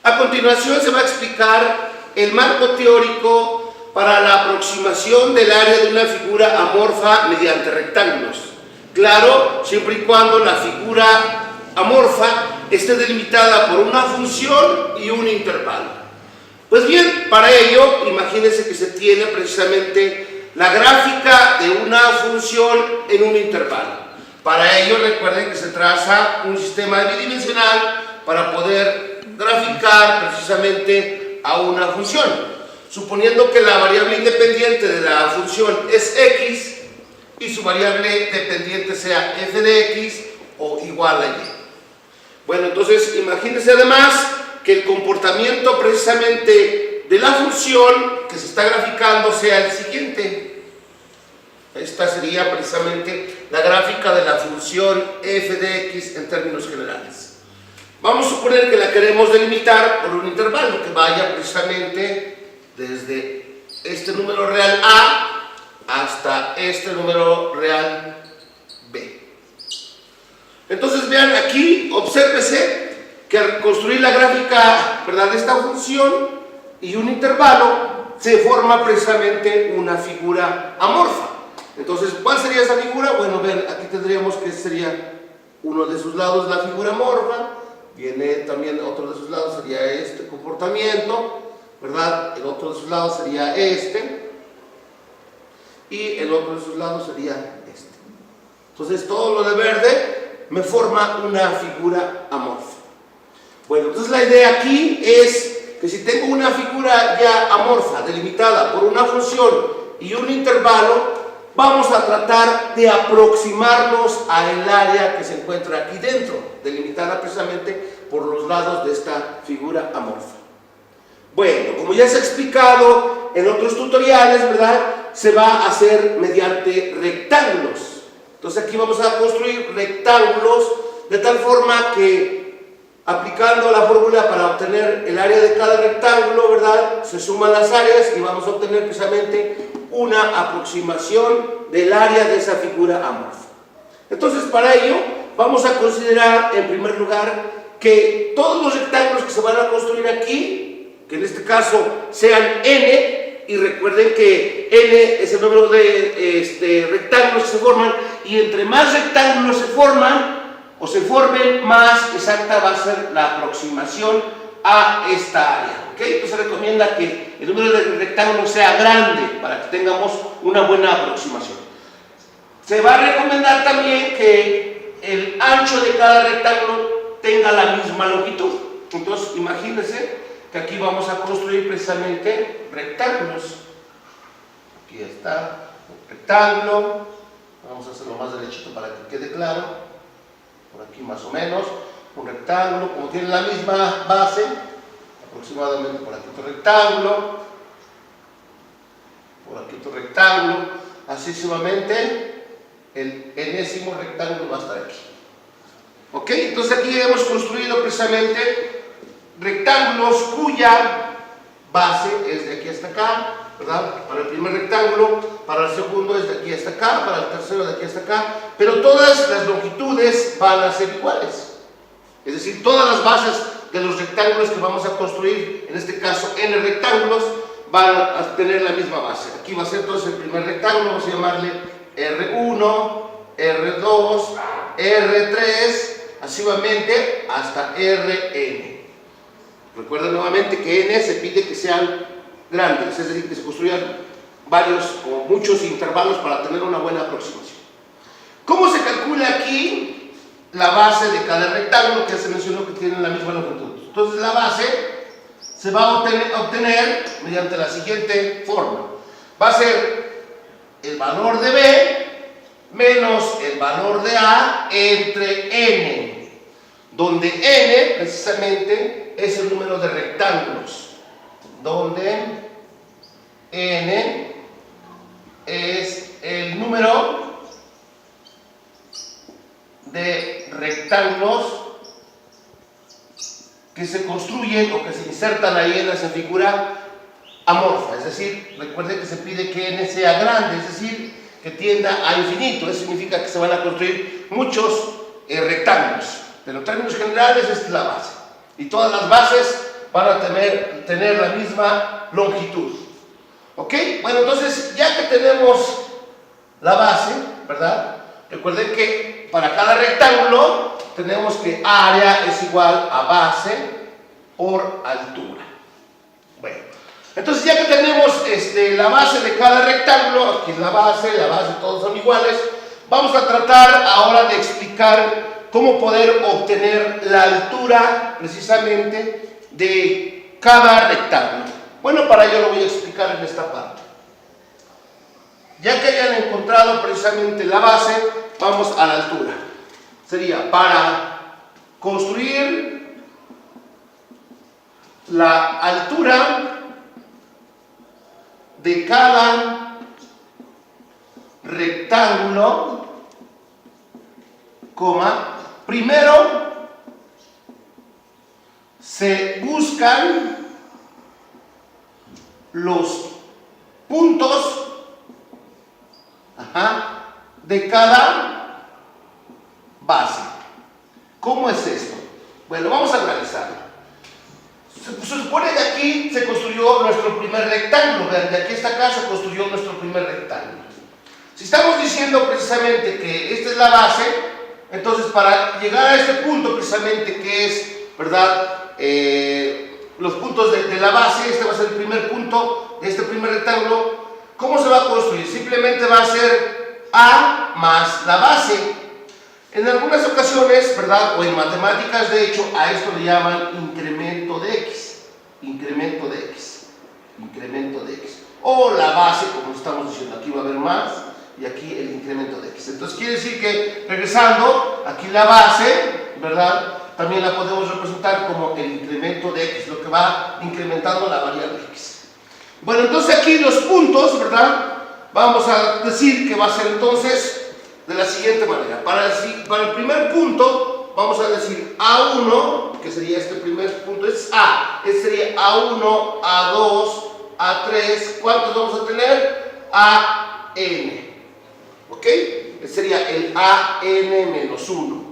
A continuación se va a explicar el marco teórico para la aproximación del área de una figura amorfa mediante rectángulos. Claro, siempre y cuando la figura amorfa esté delimitada por una función y un intervalo. Pues bien, para ello, imagínense que se tiene precisamente la gráfica de una función en un intervalo. Para ello, recuerden que se traza un sistema bidimensional para poder graficar precisamente a una función. Suponiendo que la variable independiente de la función es x y su variable dependiente sea f de x o igual a y. Bueno, entonces imagínense además que el comportamiento precisamente de la función que se está graficando sea el siguiente. Esta sería precisamente la gráfica de la función f de x en términos generales. Vamos a suponer que la queremos delimitar por un intervalo que vaya precisamente desde este número real a hasta este número real b. Entonces vean aquí, obsérvese que al construir la gráfica, ¿verdad?, de esta función y un intervalo, se forma precisamente una figura amorfa. Entonces, ¿cuál sería esa figura? Bueno, vean, aquí tendríamos que sería uno de sus lados la figura amorfa, viene también otro de sus lados sería este comportamiento, ¿verdad? El otro de sus lados sería este y el otro de sus lados sería este. Entonces, todo lo de verde me forma una figura amorfa. Bueno, entonces la idea aquí es que si tengo una figura ya amorfa, delimitada por una función y un intervalo, vamos a tratar de aproximarnos al área que se encuentra aquí dentro, delimitada precisamente por los lados de esta figura amorfa. Bueno, como ya se ha explicado en otros tutoriales, ¿verdad?, se va a hacer mediante rectángulos. Entonces aquí vamos a construir rectángulos de tal forma que aplicando la fórmula para obtener el área de cada rectángulo, ¿verdad?, se suman las áreas y vamos a obtener precisamente una aproximación del área de esa figura amorfa. Entonces, para ello vamos a considerar en primer lugar que todos los rectángulos que se van a construir aquí, que en este caso sean n, y recuerden que n es el número de rectángulos que se forman, y entre más rectángulos se forman o se formen, más exacta va a ser la aproximación a esta área. ¿Okay? Entonces se recomienda que el número de rectángulos sea grande para que tengamos una buena aproximación. Se va a recomendar también que el ancho de cada rectángulo tenga la misma longitud. Entonces imagínense que aquí vamos a construir precisamente rectángulos. Aquí está un rectángulo, vamos a hacerlo más derechito para que quede claro, por aquí más o menos, un rectángulo, como tiene la misma base, aproximadamente por aquí otro rectángulo, por aquí otro rectángulo, así sucesivamente, el enésimo rectángulo va a estar aquí. ¿Ok? Entonces aquí hemos construido precisamente rectángulos cuya base es de aquí hasta acá, ¿verdad? Para el primer rectángulo, para el segundo es de aquí hasta acá, para el tercero de aquí hasta acá, pero todas las longitudes van a ser iguales. Es decir, todas las bases de los rectángulos que vamos a construir, en este caso n rectángulos, van a tener la misma base. Aquí va a ser entonces el primer rectángulo, vamos a llamarle R1, R2, R3, asíduamente hasta Rn. Recuerden nuevamente que n se pide que sean grandes, es decir, que se construyan varios o muchos intervalos para tener una buena aproximación. ¿Cómo se calcula aquí la base de cada rectángulo? Que ya se mencionó que tienen la misma longitud. Entonces la base se va a obtener mediante la siguiente forma. Va a ser el valor de b menos el valor de a entre n, donde n precisamente es el número de rectángulos, donde n es el número de rectángulos que se construyen o que se insertan ahí en esa figura amorfa. Es decir, recuerden que se pide que n sea grande, es decir, que tienda a infinito. Eso significa que se van a construir muchos rectángulos, pero en términos generales esta es la base, y todas las bases van a tener la misma longitud. ¿Ok? Bueno, entonces ya que tenemos la base, ¿verdad? Recuerden que para cada rectángulo tenemos que área es igual a base por altura. Bueno, entonces ya que tenemos la base de cada rectángulo, aquí es la base, todos son iguales, vamos a tratar ahora de explicar cómo poder obtener la altura precisamente de cada rectángulo. Bueno, para ello lo voy a explicar en esta parte. Ya que hayan encontrado precisamente la base, vamos a la altura. Sería para construir la altura de cada rectángulo, primero se buscan los puntos de cada base. ¿Cómo es esto? Bueno, vamos a analizarlo. Se supone que aquí se construyó nuestro primer rectángulo. Vean, de aquí a esta acá se construyó nuestro primer rectángulo. Si estamos diciendo precisamente que esta es la base, entonces para llegar a este punto precisamente que es, ¿verdad? Los puntos de la base, este va a ser el primer punto de este primer rectángulo. ¿Cómo se va a construir? Simplemente va a ser A más la base. En algunas ocasiones, ¿verdad? O en matemáticas, de hecho, a esto le llaman incremento de X. Incremento de X. Incremento de X. O la base, como estamos diciendo, aquí va a haber más y aquí el incremento de X. Entonces quiere decir que, regresando, aquí la base, ¿verdad? También la podemos representar como el incremento de X, lo que va incrementando la variable X. Bueno, entonces aquí los puntos, ¿verdad? Vamos a decir que va a ser entonces de la siguiente manera. Para el primer punto, vamos a decir A1, que sería este primer punto, es A. Este sería A1, A2, A3. ¿Cuántos vamos a tener? AN. ¿Ok? Este sería el AN menos 1.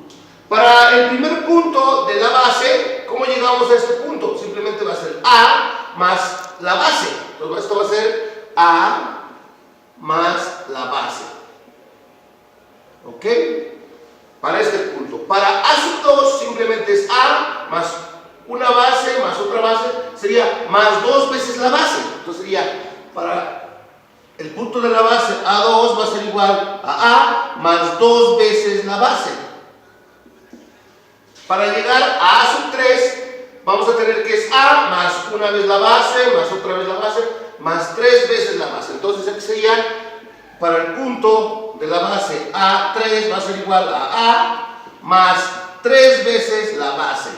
Para el primer punto de la base, ¿cómo llegamos a este punto? Simplemente va a ser A más la base. Entonces esto va a ser A más la base. ¿Ok? Para este punto. Para A2 simplemente es A más una base más otra base, sería más 2 veces la base. Entonces sería para el punto de la base A2 va a ser igual a A más 2 veces la base. Para llegar a A3 vamos a tener que es A más una vez la base, más otra vez la base, más 3 veces la base. Entonces aquí sería, para el punto de la base A3 va a ser igual a A más 3 veces la base.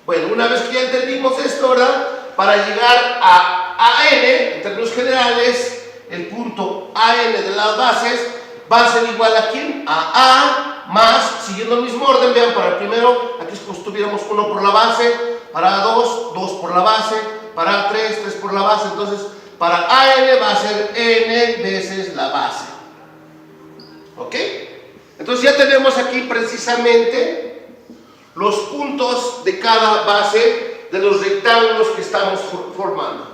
Bueno, una vez que ya entendimos esto, ¿verdad? Para llegar a AN, en términos generales, el punto AN de las bases va a ser igual a ¿quién? A A más, siguiendo el mismo orden, vean, para el primero, aquí tuviéramos 1 por la base, para A2, 2 por la base, para A3, 3 por la base. Entonces para AN va a ser N veces la base. ¿Ok? Entonces ya tenemos aquí precisamente los puntos de cada base de los rectángulos que estamos formando.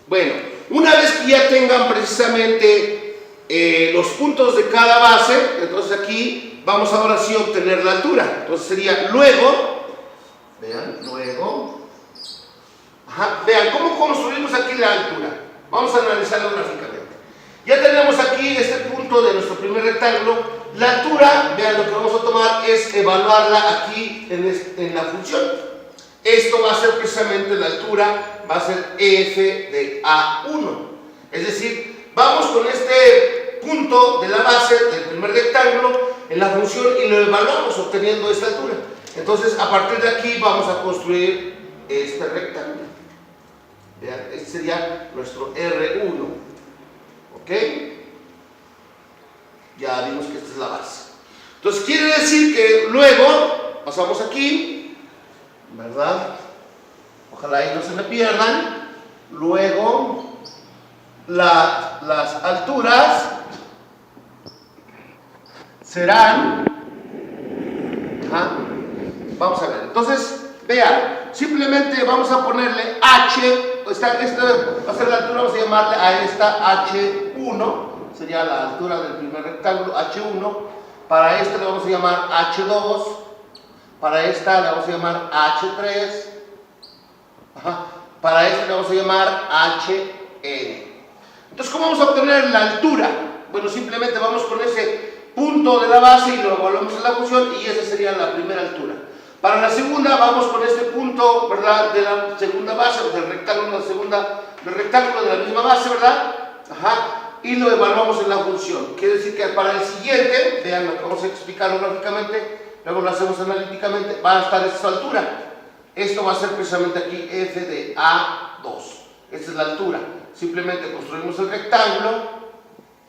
Bueno, una vez que ya tengan precisamente los puntos de cada base, entonces aquí vamos ahora sí a obtener la altura. Entonces sería luego, vean, luego, vean cómo construimos aquí la altura. Vamos a analizarlo gráficamente. Ya tenemos aquí este punto de nuestro primer rectángulo. La altura, vean, lo que vamos a tomar es evaluarla aquí en la función. Esto va a ser precisamente la altura, va a ser f de A1. Es decir, vamos con este punto de la base del primer rectángulo en la función y lo evaluamos obteniendo esta altura. Entonces, a partir de aquí vamos a construir este rectángulo. Vean, este sería nuestro R1. ¿Ok? Ya vimos que esta es la base. Entonces quiere decir que luego pasamos aquí, ¿verdad? Ojalá ahí no se me pierdan. Luego las alturas serán, vamos a ver, entonces vean, simplemente vamos a ponerle H, esta va a ser la altura, vamos a llamarle a esta H1, sería la altura del primer rectángulo, H1. Para esta le vamos a llamar H2, para esta le vamos a llamar H3, para esta le vamos a llamar HN. Entonces, ¿cómo vamos a obtener la altura? Bueno, simplemente vamos con ese punto de la base y lo evaluamos en la función y esa sería la primera altura. Para la segunda vamos con este punto, ¿verdad? De la segunda base, del rectángulo de la misma base, ¿verdad? Y lo evaluamos en la función. Quiere decir que para el siguiente, vean lo que vamos a explicarlo gráficamente, luego lo hacemos analíticamente, va a estar a esta altura. Esto va a ser precisamente aquí f de A2. Esta es la altura. Simplemente construimos el rectángulo,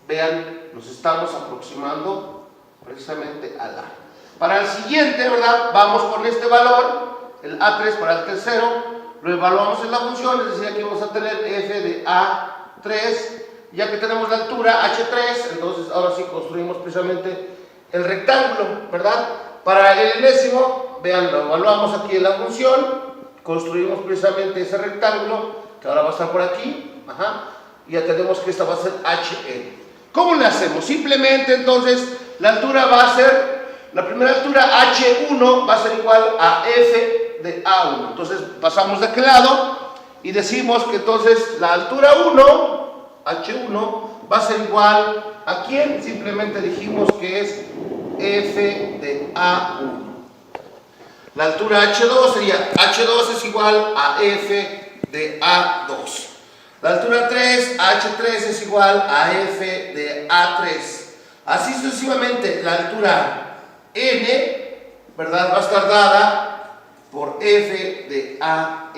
vean, nos estamos aproximando precisamente a la. Para el siguiente, ¿verdad? Vamos con este valor, el A3 para el tercero, lo evaluamos en la función, es decir, aquí vamos a tener f de A3, ya que tenemos la altura H3, entonces ahora sí construimos precisamente el rectángulo, ¿verdad? Para el enésimo, vean, lo evaluamos aquí en la función, construimos precisamente ese rectángulo, que ahora va a estar por aquí, y ya tenemos que esta va a ser HN. ¿Cómo le hacemos? Simplemente entonces la altura va a ser, la primera altura H1 va a ser igual a F de A1. Entonces pasamos de aquel lado y decimos que entonces la altura 1, H1, va a ser igual a ¿quién? Simplemente dijimos que es F de A1. La altura H2 sería, H2 es igual a F de A2. La altura 3, H3 es igual a F de A3. Así sucesivamente, la altura N, ¿verdad? Va a estar dada por F de AN.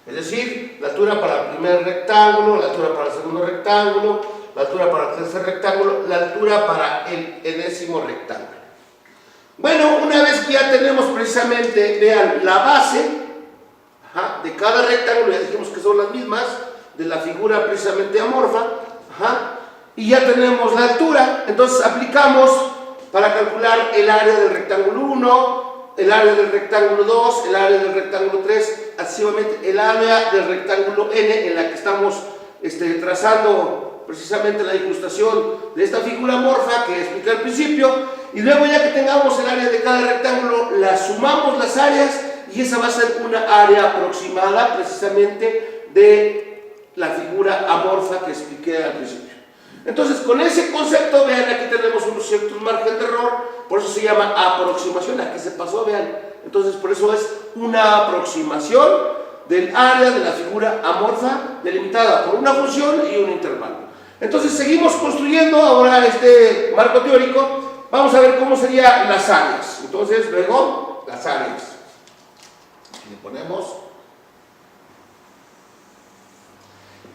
Es decir, la altura para el primer rectángulo, la altura para el segundo rectángulo, la altura para el tercer rectángulo, la altura para el enésimo rectángulo. Bueno, una vez que ya tenemos precisamente, vean, la base de cada rectángulo, ya dijimos que son las mismas, de la figura precisamente amorfa, y ya tenemos la altura, entonces aplicamos para calcular el área del rectángulo 1, el área del rectángulo 2, el área del rectángulo 3, así el área del rectángulo N en la que estamos trazando precisamente la incrustación de esta figura amorfa que expliqué al principio, y luego ya que tengamos el área de cada rectángulo, la sumamos las áreas y esa va a ser una área aproximada precisamente de la figura amorfa que expliqué al principio. Entonces, con ese concepto, vean, aquí tenemos un cierto margen de error, por eso se llama aproximación, aquí se pasó, vean. Entonces, por eso es una aproximación del área de la figura amorfa delimitada por una función y un intervalo. Entonces, seguimos construyendo ahora este marco teórico. Vamos a ver cómo serían las áreas. Entonces, luego, las áreas. Aquí le ponemos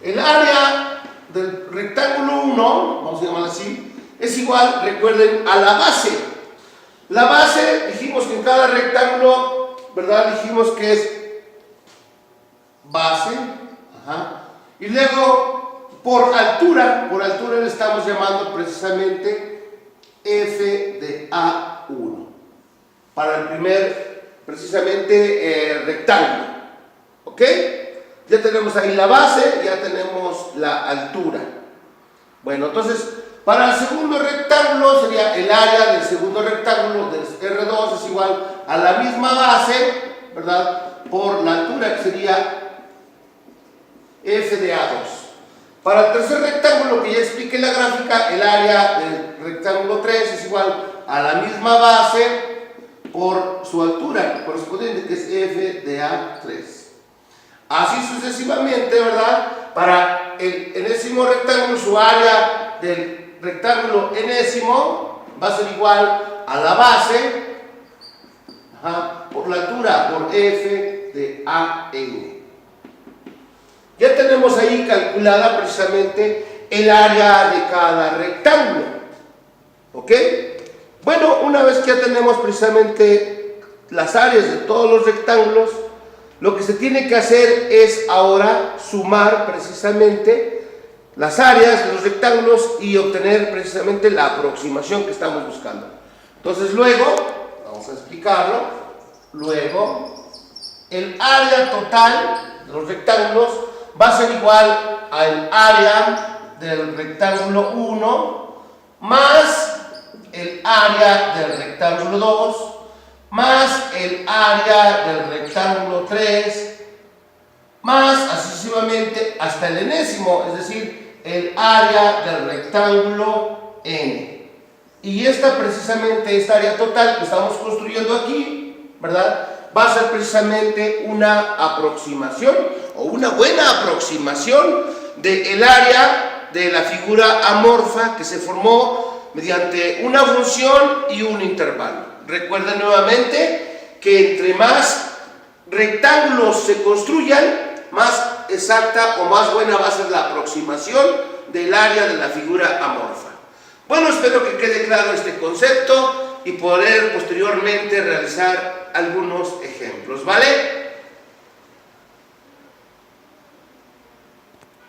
el área del rectángulo 1, vamos a llamarlo así, es igual, recuerden, a la base. La base, dijimos que en cada rectángulo, ¿verdad? Dijimos que es base, y luego por altura le estamos llamando precisamente F de A1, para el primer, precisamente, rectángulo, ¿ok? Ya tenemos ahí la base, ya tenemos la altura. Bueno, entonces, para el segundo rectángulo sería el área del segundo rectángulo del R2 es igual a la misma base, ¿verdad? Por la altura que sería F de A2. Para el tercer rectángulo que ya expliqué en la gráfica, el área del rectángulo 3 es igual a la misma base por su altura correspondiente que es F de A3. Así sucesivamente, ¿verdad? Para el enésimo rectángulo, su área del rectángulo enésimo va a ser igual a la base por la altura, por F de AN. Ya tenemos ahí calculada precisamente el área de cada rectángulo. ¿Ok? Bueno, una vez que ya tenemos precisamente las áreas de todos los rectángulos, lo que se tiene que hacer es ahora sumar precisamente las áreas de los rectángulos y obtener precisamente la aproximación que estamos buscando. Entonces luego, vamos a explicarlo, luego el área total de los rectángulos va a ser igual al área del rectángulo 1 más el área del rectángulo 2 más el área del rectángulo 3 más así sucesivamente hasta el enésimo, es decir, el área del rectángulo n. Y esta área total que estamos construyendo aquí, ¿verdad?, va a ser precisamente una aproximación o una buena aproximación del área de la figura amorfa que se formó mediante una función y un intervalo. Recuerden nuevamente que entre más rectángulos se construyan, más exacta o más buena va a ser la aproximación del área de la figura amorfa. Bueno, espero que quede claro este concepto y poder posteriormente realizar algunos ejemplos, ¿vale?